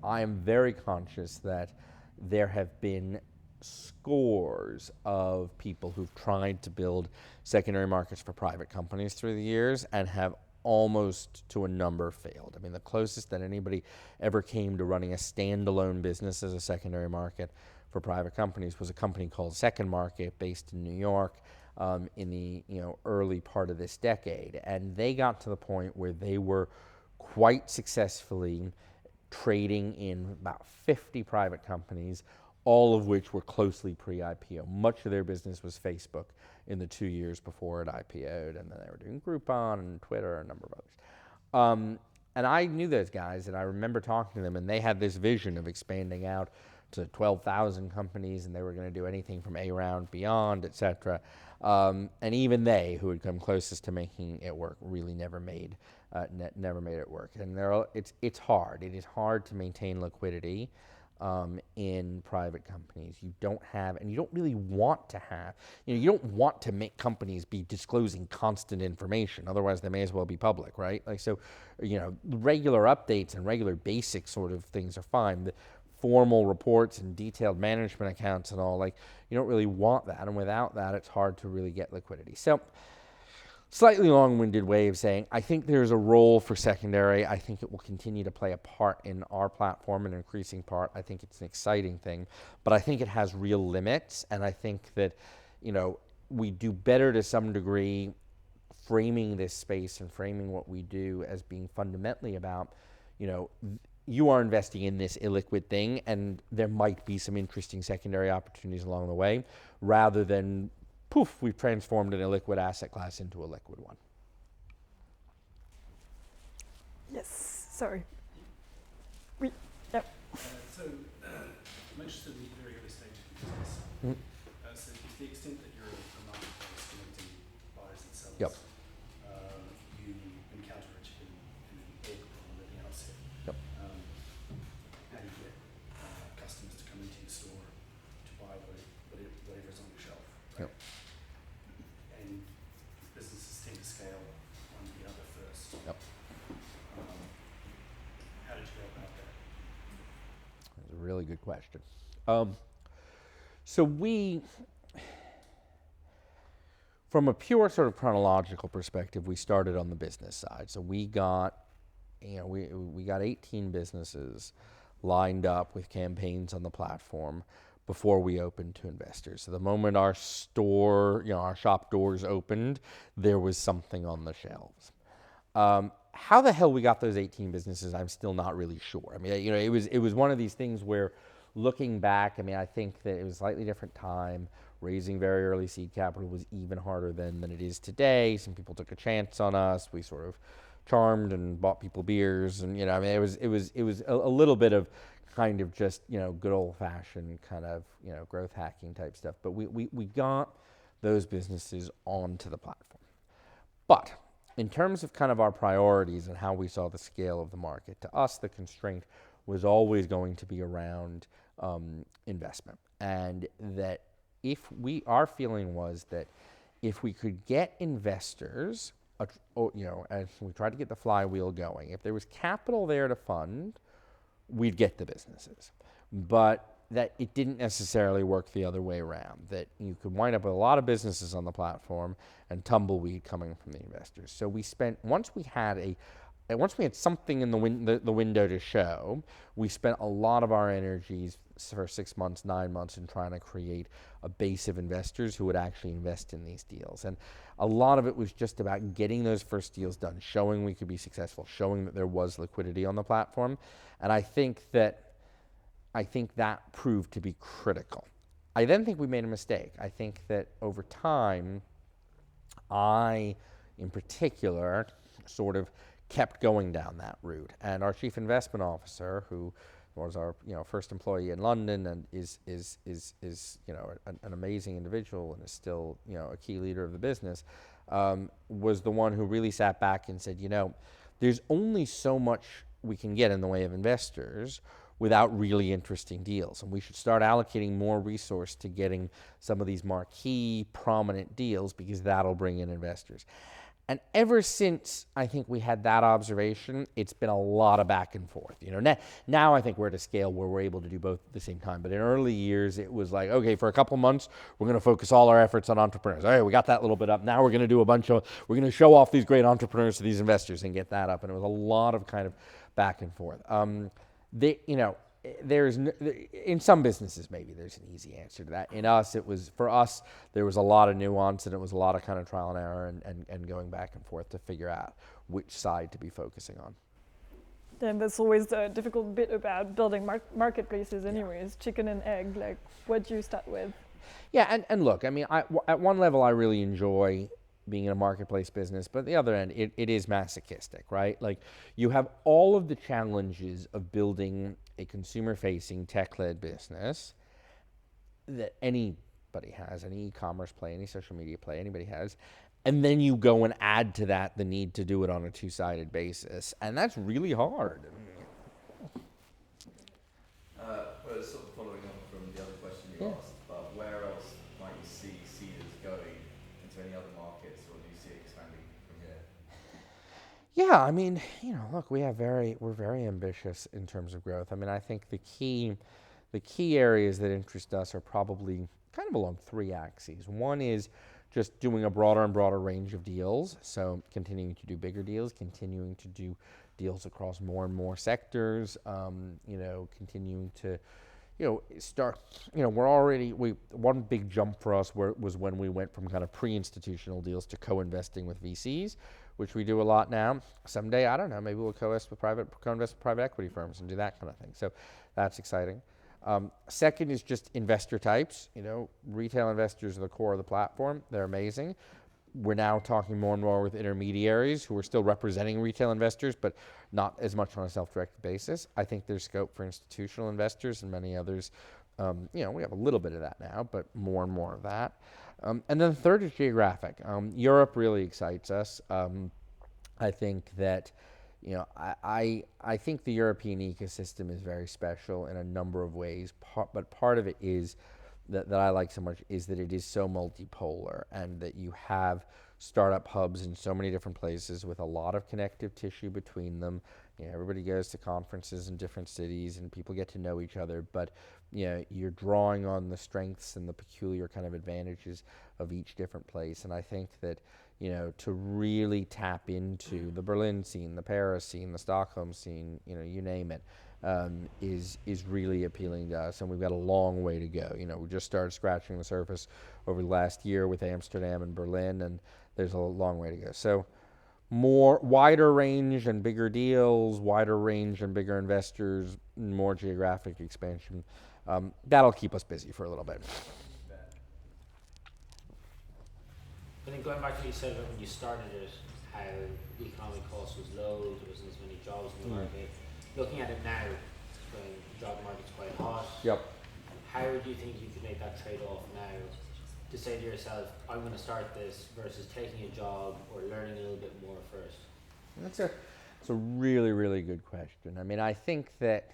I am very conscious that there have been scores of people who've tried to build secondary markets for private companies through the years and have almost to a number failed. The closest that anybody ever came to running a standalone business as a secondary market for private companies was a company called Second Market based in New York in the early part of this decade. And they got to the point where they were quite successfully trading in about 50 private companies, all of which were closely pre-IPO. Much of their business was Facebook in the 2 years before it IPO'd, and then they were doing Groupon and Twitter and a number of others. And I knew those guys, and I remember talking to them, and they had this vision of expanding out to 12,000 companies, and they were going to do anything from A round beyond, et cetera. And even they, who had come closest to making it work, really never made it work. And it's hard. It is hard to maintain liquidity in private companies. You don't have, and you don't really want to have, you don't want to make companies be disclosing constant information. Otherwise, they may as well be public, right? Like, so, regular updates and regular basic sort of things are fine. The formal reports and detailed management accounts and all, like, you don't really want that. And without that, it's hard to really get liquidity. So, slightly long-winded way of saying, I think there's a role for secondary. I think it will continue to play a part in our platform, an increasing part. I think it's an exciting thing, but I think it has real limits, and I think that, we do better to some degree framing this space and framing what we do as being fundamentally about, you are investing in this illiquid thing, and there might be some interesting secondary opportunities along the way, rather than poof, we've transformed an illiquid asset class into a liquid one. Yes, sorry. Yep. So, I'm interested in the very early stage of your business. Mm-hmm. So, to the extent that you're a marketplace connecting buyers and sellers, Yep. You encounter a chicken and an egg problem at the outset. Yep. How do you get customers to come into your store to buy whatever's on your shelf? Right? Yep. And businesses tend to scale one to the other first. Yep. How did you go about that? That's a really good question. So we, from a pure sort of chronological perspective, we started on the business side. So we got, we got 18 businesses lined up with campaigns on the platform before we opened to investors. So the moment our store, our shop doors opened, there was something on the shelves. How the hell we got those 18 businesses, I'm still not really sure. I mean, it was one of these things where, looking back, I think that it was a slightly different time. Raising very early seed capital was even harder then than it is today. Some people took a chance on us. We sort of charmed and bought people beers, and it was a little bit of kind of just good old fashioned kind of growth hacking type stuff. But we got those businesses onto the platform. But in terms of kind of our priorities and how we saw the scale of the market, to us the constraint was always going to be around investment, and that our feeling was that if we could get investors, as we tried to get the flywheel going, if there was capital there to fund, we'd get the businesses. But that it didn't necessarily work the other way around, that you could wind up with a lot of businesses on the platform and tumbleweed coming from the investors. So we spent, once we had something in the window to show, we spent a lot of our energies for 6 months, 9 months in trying to create a base of investors who would actually invest in these deals. And a lot of it was just about getting those first deals done, showing we could be successful, showing that there was liquidity on the platform. And I think that proved to be critical. I then think we made a mistake. I think that over time, I, in particular, sort of kept going down that route. And our chief investment officer, who was our first employee in London and is an amazing individual and is still a key leader of the business, was the one who really sat back and said, there's only so much we can get in the way of investors without really interesting deals, and we should start allocating more resource to getting some of these marquee, prominent deals, because that'll bring in investors. And ever since I think we had that observation, it's been a lot of back and forth. Now I think we're at a scale where we're able to do both at the same time. But in early years, it was like, okay, for a couple months, we're going to focus all our efforts on entrepreneurs. All right, we got that little bit up. Now we're going to do we're going to show off these great entrepreneurs to these investors and get that up. And it was a lot of kind of back and forth. In some businesses, maybe there's an easy answer to that. In us, for us, there was a lot of nuance, and it was a lot of kind of trial and error and going back and forth to figure out which side to be focusing on. Then that's always the difficult bit about building marketplaces anyways, chicken and egg, like what do you start with? Yeah, and look, at one level, I really enjoy being in a marketplace business, but at the other end, it is masochistic, right? Like, you have all of the challenges of building a consumer-facing, tech-led business that anybody has, any e-commerce play, any social media play, anybody has, and then you go and add to that the need to do it on a two-sided basis, and that's really hard. Well, Yeah. lost, but where else might you see Seedrs going into any other markets, or do you see it expanding from here? Yeah, I mean, look, we're very ambitious in terms of growth. I mean, I think the key areas that interest us are probably kind of along three axes. One is just doing a broader and broader range of deals. So continuing to do bigger deals, continuing to do deals across more and more sectors, continuing to, start, one big jump for us was when we went from kind of pre-institutional deals to co-investing with VCs, which we do a lot now. Someday, I don't know, maybe we'll co-invest with private equity firms and do that kind of thing. So that's exciting. Second is just investor types. Retail investors are the core of the platform. They're amazing. We're now talking more and more with intermediaries who are still representing retail investors, but not as much on a self-directed basis. I think there's scope for institutional investors and many others. We have a little bit of that now, but more and more of that. And then the third is geographic. Europe really excites us. I think that, I think the European ecosystem is very special in a number of ways, but part of it is that I like so much is that it is so multipolar, and that you have startup hubs in so many different places with a lot of connective tissue between them. Everybody goes to conferences in different cities and people get to know each other, but you're drawing on the strengths and the peculiar kind of advantages of each different place. And I think that, to really tap into the Berlin scene, the Paris scene, the Stockholm scene, you name it, is really appealing to us, and we've got a long way to go. We just started scratching the surface over the last year with Amsterdam and Berlin, and there's a long way to go. So wider range and bigger deals, wider range and bigger investors, more geographic expansion. That'll keep us busy for a little bit. I think going back to what you said about when you started it, how the economic cost was low, there wasn't as many jobs in the market. Looking at it now, when the job market's quite hot, Yep. how do you think you could make that trade-off now to say to yourself, I'm going to start this versus taking a job or learning a little bit more first? That's a really, really good question. I mean, I think that,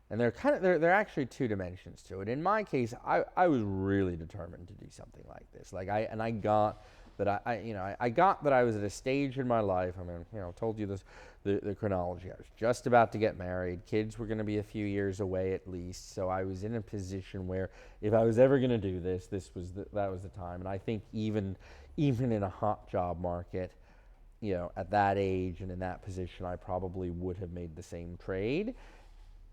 and there are actually two dimensions to it. In my case, I was really determined to do something like this. I got that I got that I was at a stage in my life. I mean, I told you this, the chronology. I was just about to get married. Kids were going to be a few years away at least. So I was in a position where if I was ever going to do this, that was the time. And I think even in a hot job market, at that age and in that position, I probably would have made the same trade.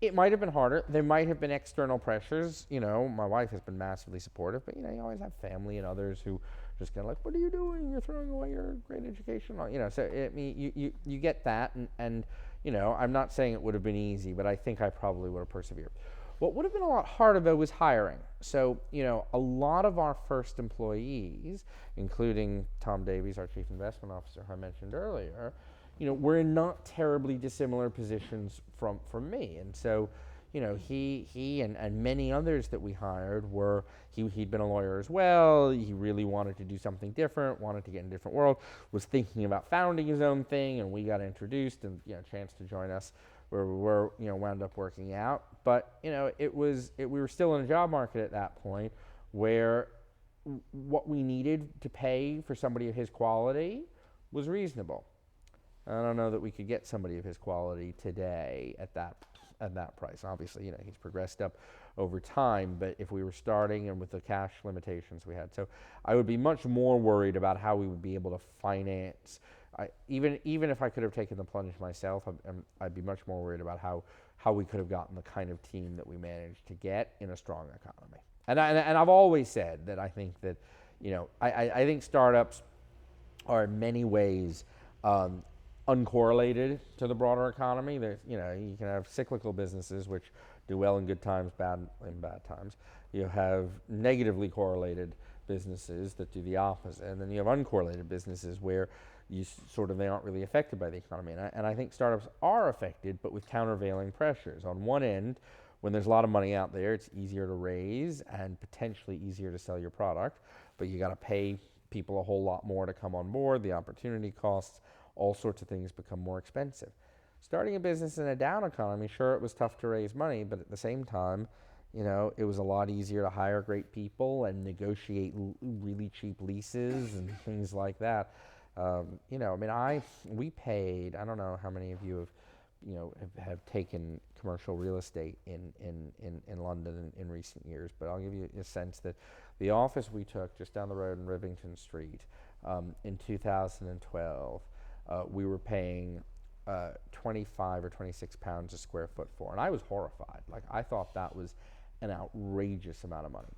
It might have been harder. There might have been external pressures. My wife has been massively supportive, but you always have family and others who just kind of like, what are you doing? You're throwing away your great education. So I mean, you get that, and I'm not saying it would have been easy, but I think I probably would have persevered. What would have been a lot harder though was hiring. So a lot of our first employees, including Tom Davies, our chief investment officer, who I mentioned earlier, we're in not terribly dissimilar positions from me. And so, he and many others that we hired he'd been a lawyer as well. He really wanted to do something different, wanted to get in a different world, was thinking about founding his own thing, and we got introduced and, chance to join us where we were, wound up working out. But, we were still in a job market at that point where what we needed to pay for somebody of his quality was reasonable. I don't know that we could get somebody of his quality today at that price. Obviously, he's progressed up over time, but if we were starting and with the cash limitations we had. So I would be much more worried about how we would be able to finance. Even if I could have taken the plunge myself, I'd be much more worried about how we could have gotten the kind of team that we managed to get in a strong economy. And I've always said that I think that, I think startups are in many ways uncorrelated to the broader economy. There's, you can have cyclical businesses which do well in good times, bad in bad times. You have negatively correlated businesses that do the opposite, and then you have uncorrelated businesses where they aren't really affected by the economy. And I think startups are affected, but with countervailing pressures. On one end, when there's a lot of money out there, it's easier to raise and potentially easier to sell your product, but you got to pay people a whole lot more to come on board. The opportunity costs, all sorts of things become more expensive. Starting a business in a down economy, sure, it was tough to raise money, but at the same time, it was a lot easier to hire great people and negotiate really cheap leases and things like that. We paid, I don't know how many of you have taken commercial real estate in London in recent years, but I'll give you a sense that the office we took just down the road in Rivington Street in 2012, we were paying 25 or 26 pounds a square foot for, and I was horrified. Like, I thought that was an outrageous amount of money.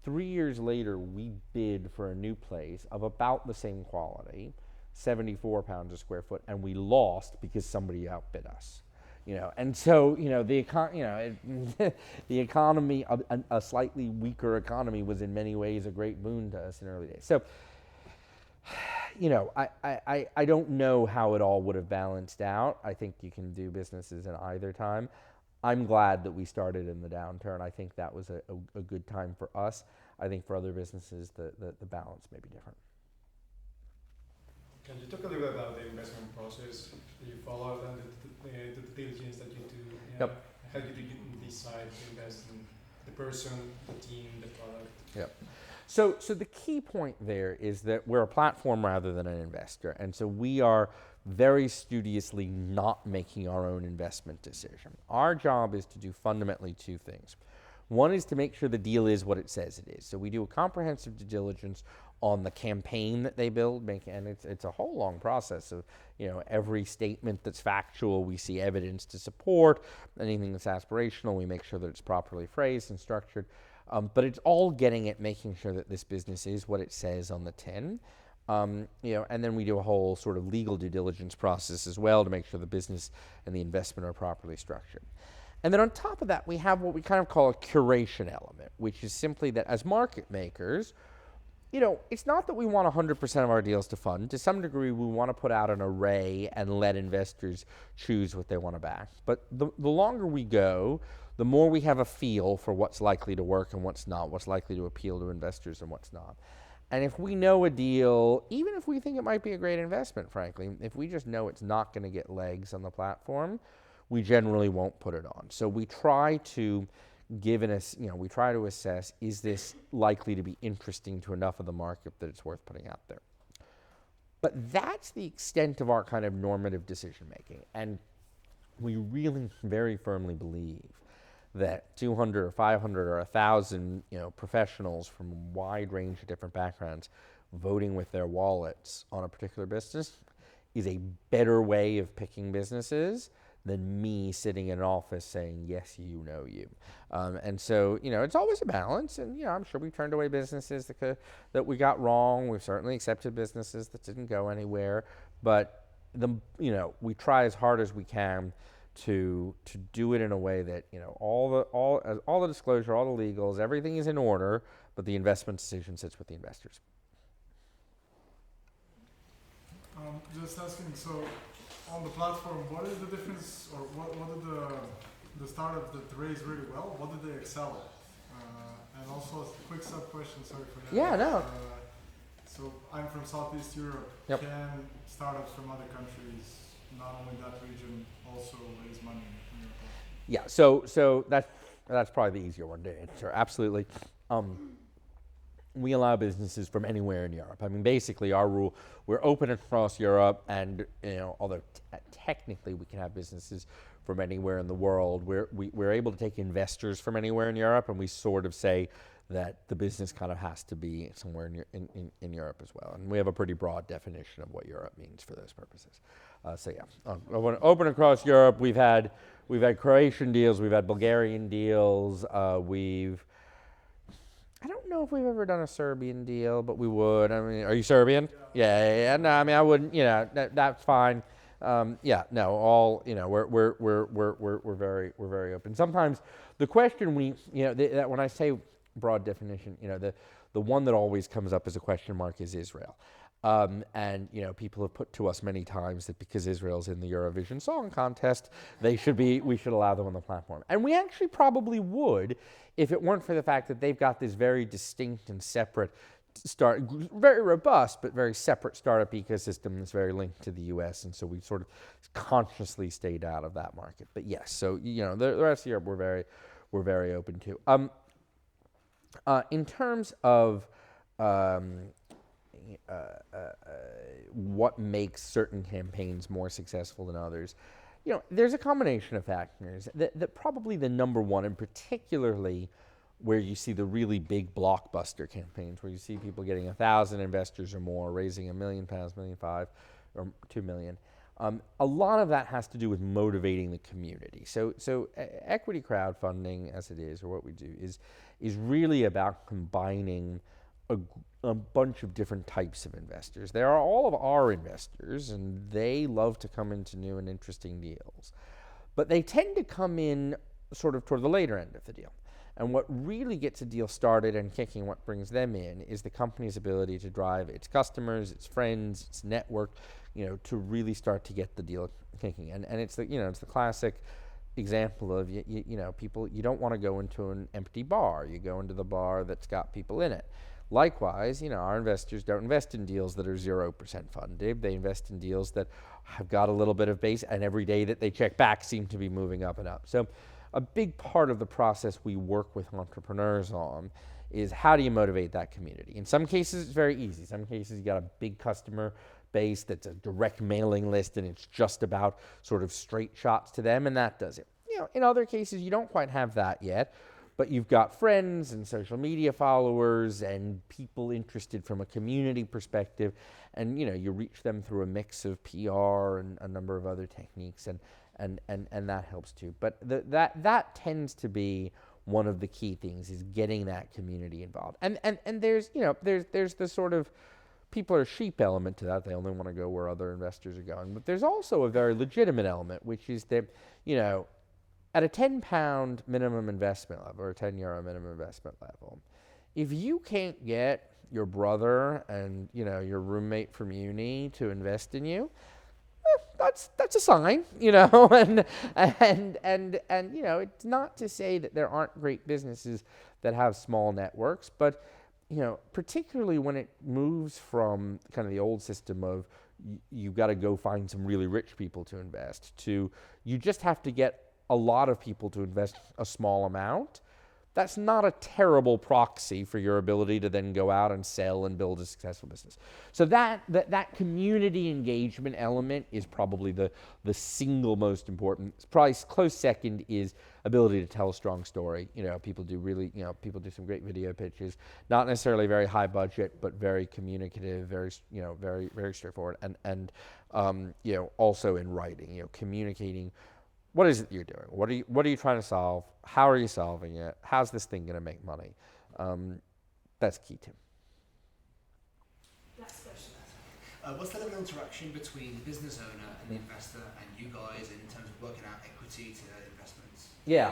3 years later, we bid for a new place of about the same quality, 74 pounds a square foot, and we lost because somebody outbid us. And so the economy, a slightly weaker economy, was in many ways a great boon to us in early days. So, I don't know how it all would have balanced out. I think you can do businesses in either time. I'm glad that we started in the downturn. I think that was a good time for us. I think for other businesses, the balance may be different. Can you talk a little bit about the investment process that you follow and the diligence that you do? Yep. How do you decide to invest in the person, the team, the product? Yep. So the key point there is that we're a platform rather than an investor, and so we are very studiously not making our own investment decision. Our job is to do fundamentally two things. One is to make sure the deal is what it says it is. So we do a comprehensive due diligence on the campaign that they build, and it's a whole long process of, every statement that's factual, we see evidence to support. Anything that's aspirational, we make sure that it's properly phrased and structured. But it's all getting at making sure that this business is what it says on the tin. And then we do a whole sort of legal due diligence process as well to make sure the business and the investment are properly structured. And then on top of that, we have what we kind of call a curation element, which is simply that as market makers, it's not that we want 100% of our deals to fund. To some degree, we want to put out an array and let investors choose what they want to back. But the longer we go, the more we have a feel for what's likely to work and what's not, what's likely to appeal to investors and what's not. And if we know a deal, even if we think it might be a great investment, frankly, if we just know it's not going to get legs on the platform, we generally won't put it on. So we try to we try to assess, is this likely to be interesting to enough of the market that it's worth putting out there? But that's the extent of our kind of normative decision making. And we really very firmly believe that 200 or 500 or 1,000 professionals from a wide range of different backgrounds voting with their wallets on a particular business is a better way of picking businesses than me sitting in an office saying, yes, you. And so, it's always a balance. And, I'm sure we've turned away businesses that we got wrong. We've certainly accepted businesses that didn't go anywhere. But, we try as hard as we can to do it in a way that, all the disclosure, all the legals, everything is in order, but the investment decision sits with the investors. Just asking, so on the platform, what is the difference, or what did the startups that raised really well, what did they excel at? And also a quick sub question, sorry for that. Yeah, no. So I'm from Southeast Europe. Yep. Can startups from other countries, not only that region, also raise money in your platform? Yeah, so that's probably the easier one to answer. Absolutely. We allow businesses from anywhere in Europe. I mean, basically our rule, we're open across Europe, and although technically we can have businesses from anywhere in the world, we're able to take investors from anywhere in Europe, and we sort of say that the business kind of has to be somewhere in Europe as well. And we have a pretty broad definition of what Europe means for those purposes. Open across Europe. We've had Croatian deals, we've had Bulgarian deals, I don't know if we've ever done a Serbian deal, but we would. I mean, are you Serbian? Yeah. No, I mean, I wouldn't. That's fine. We're very open. Sometimes the question that when I say broad definition, the one that always comes up as a question mark is Israel. And people have put to us many times that because Israel's in the Eurovision Song Contest, we should allow them on the platform. And we actually probably would if it weren't for the fact that they've got this very distinct and separate very robust, but very separate startup ecosystem that's very linked to the US. And so we sort of consciously stayed out of that market. But yes, so the rest of Europe, we're very open to. In terms of what makes certain campaigns more successful than others, there's a combination of factors. That probably the number one, and particularly where you see the really big blockbuster campaigns, where you see people getting 1,000 investors or more, raising £1 million, £1.5 million, or 2 million. A lot of that has to do with motivating the community. So equity crowdfunding, as it is, or what we do, is really about combining a bunch of different types of investors. There are all of our investors, and they love to come into new and interesting deals. But they tend to come in sort of toward the later end of the deal. And what really gets a deal started and kicking, what brings them in, is the company's ability to drive its customers, its friends, its network, to really start to get the deal kicking. And it's the classic example of, people, you don't want to go into an empty bar. You go into the bar that's got people in it. Likewise, our investors don't invest in deals that are 0% funded. They invest in deals that have got a little bit of base, and every day that they check back seem to be moving up and up. So a big part of the process we work with entrepreneurs on is, how do you motivate that community? In some cases, it's very easy. Some cases, you got a big customer base that's a direct mailing list, and it's just about sort of straight shots to them, and that does it. In other cases, you don't quite have that yet, but you've got friends and social media followers and people interested from a community perspective, and you reach them through a mix of PR and a number of other techniques, and that helps too. But that tends to be one of the key things, is getting that community involved. And there's the sort of people are sheep element to that. They only want to go where other investors are going. But there's also a very legitimate element, which is that at a £10 minimum investment level, or a €10 minimum investment level, if you can't get your brother and your roommate from uni to invest in you, that's a sign, and it's not to say that there aren't great businesses that have small networks, but particularly when it moves from kind of the old system of you've got to go find some really rich people to invest, to you just have to get a lot of people to invest a small amount, that's not a terrible proxy for your ability to then go out and sell and build a successful business. So that community engagement element is probably the single most important. Probably close second is ability to tell a strong story. People do people do some great video pitches, not necessarily very high budget, but very communicative, very very straightforward, and also in writing, communicating. What is it you're doing? What are you trying to solve? How are you solving it? How's this thing going to make money? That's key too. Last question. What's the level of interaction between the business owner and the investor and you guys in terms of working out equity to investments? Yeah.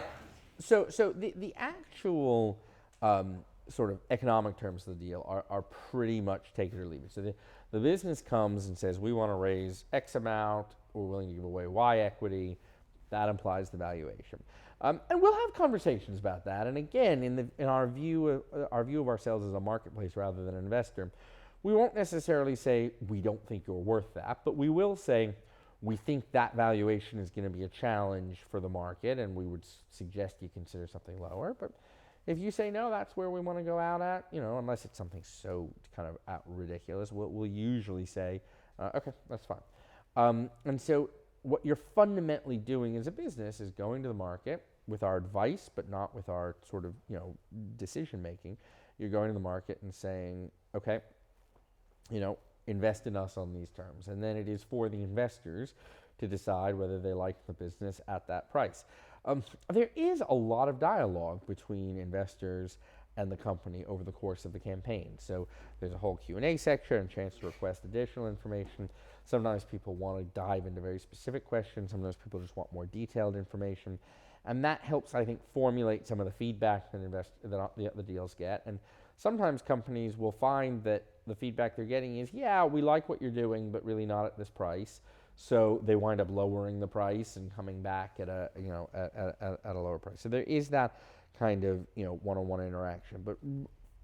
So the actual sort of economic terms of the deal are pretty much take it or leave it. So the business comes and says, we want to raise X amount. We're willing to give away Y equity. That implies the valuation, and we'll have conversations about that. And again, in our view of ourselves as a marketplace rather than an investor, we won't necessarily say we don't think you're worth that, but we will say we think that valuation is going to be a challenge for the market, and we would suggest you consider something lower. But if you say no, that's where we want to go out at, unless it's something so kind of ridiculous, we'll usually say, okay, that's fine. And so what you're fundamentally doing as a business is going to the market with our advice, but not with our sort of, decision making. You're going to the market and saying, okay, invest in us on these terms. And then it is for the investors to decide whether they like the business at that price. There is a lot of dialogue between investors and the company over the course of the campaign. So there's a whole Q&A section and chance to request additional information. Sometimes people want to dive into very specific questions. Sometimes people just want more detailed information. And that helps, I think, formulate some of the feedback that the deals get. And sometimes companies will find that the feedback they're getting is, yeah, we like what you're doing, but really not at this price. So they wind up lowering the price and coming back at a lower price. So there is that kind of one-on-one interaction. But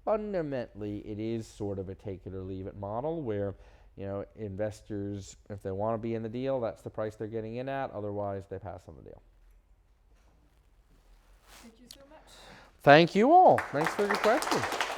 fundamentally, it is sort of a take it or leave it model where investors, if they want to be in the deal, that's the price they're getting in at. Otherwise, they pass on the deal. Thank you so much. Thank you all. Thanks for your questions.